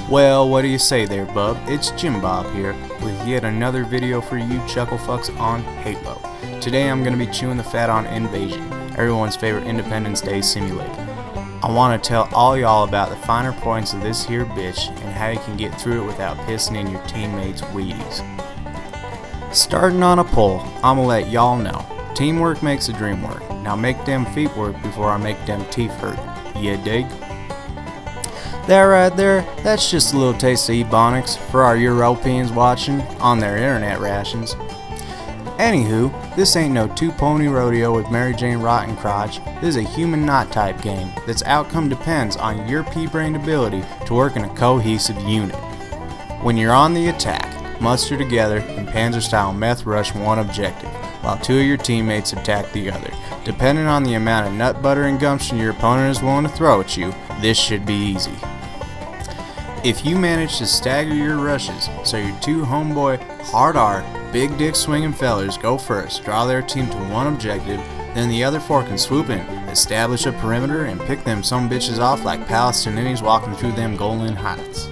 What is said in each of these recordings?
Well, what do you say there, bub? It's Jimbob here with yet another video for you chucklefucks on Halo. Today I'm going to be chewing the fat on Invasion, everyone's favorite Independence Day simulator. I want to tell all y'all about the finer points of this here bitch and how you can get through it without pissing in your teammates' Wheaties. Starting on a poll, I'm going to let y'all know. Teamwork makes the dream work. Now make them feet work before I make them teeth hurt. You dig? That right there, that's just a little taste of Ebonics for our Europeans watching on their internet rations. Anywho, this ain't no two-pony rodeo with Mary Jane Rottencrotch. This is a human knot type game that's outcome depends on your pea-brained ability to work in a cohesive unit. When you're on the attack, muster together and Panzer-style meth rush one objective, while two of your teammates attack the other. Depending on the amount of nut butter and gumption your opponent is willing to throw at you, this should be easy. If you manage to stagger your rushes so your two homeboy, hard R, big dick swinging fellers go first, draw their team to one objective, then the other four can swoop in, establish a perimeter, and pick them some bitches off like Palestinians walking through them Golan Heights.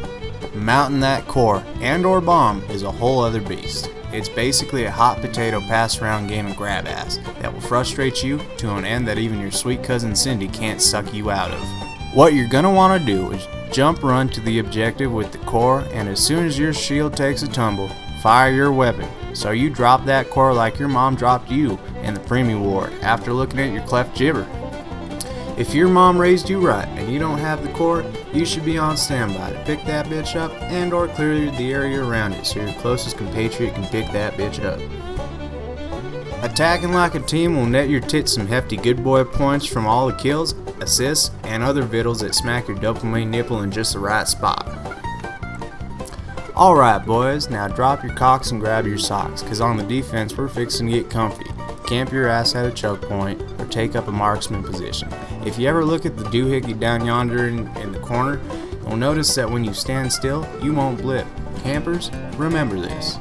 Mounting that core and or bomb is a whole other beast. It's basically a hot potato pass around game of grab ass that will frustrate you to an end that even your sweet cousin Cindy can't suck you out of. What you're gonna want to do is jump run to the objective with the core, and as soon as your shield takes a tumble, fire your weapon. So you drop that core like your mom dropped you in the preemie ward after looking at your cleft jibber. If your mom raised you right and you don't have the core, you should be on standby to pick that bitch up and or clear the area around it so your closest compatriot can pick that bitch up. Attacking like a team will net your tits some hefty good boy points from all the kills, assists, and other vittles that smack your dopamine nipple in just the right spot. Alright boys, now drop your cocks and grab your socks, cause on the defense we're fixing to get comfy. Camp your ass at a choke point, or take up a marksman position. If you ever look at the doohickey down yonder in the corner, you'll notice that when you stand still, you won't blip. Campers, remember this.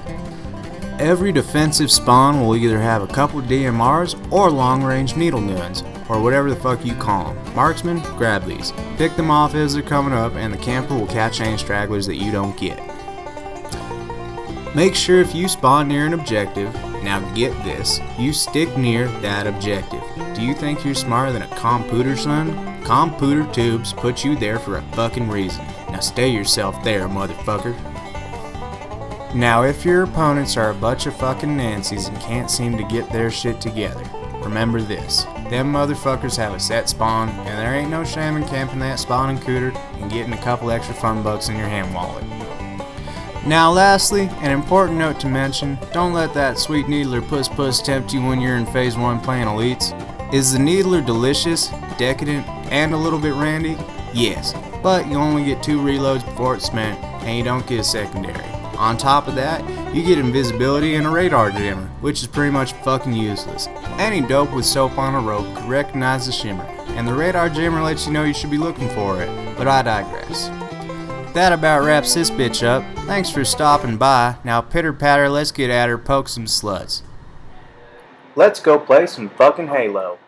Every defensive spawn will either have a couple DMRs or long-range needle guns, or whatever the fuck you call them. Marksman, grab these. Pick them off as they're coming up, and the camper will catch any stragglers that you don't get. Make sure if you spawn near an objective, now get this, you stick near that objective. Do you think you're smarter than a computer, son? Computer tubes put you there for a fucking reason. Now stay yourself there, motherfucker. Now if your opponents are a bunch of fucking Nancys and can't seem to get their shit together, remember this. Them motherfuckers have a set spawn, and there ain't no shame in camping that spawn and cooter and getting a couple extra fun bucks in your hand wallet. Now lastly, an important note to mention, don't let that sweet needler puss tempt you when you're in phase 1 playing elites. Is the needler delicious, decadent, and a little bit randy? Yes, but you only get 2 reloads before it's spent, and you don't get a secondary. On top of that, you get invisibility and a radar jammer, which is pretty much fucking useless. Any dope with soap on a rope could recognize the shimmer, and the radar jammer lets you know you should be looking for it, but I digress. That about wraps this bitch up. Thanks for stopping by. Now pitter patter, let's get at her, poke some sluts. Let's go play some fucking Halo.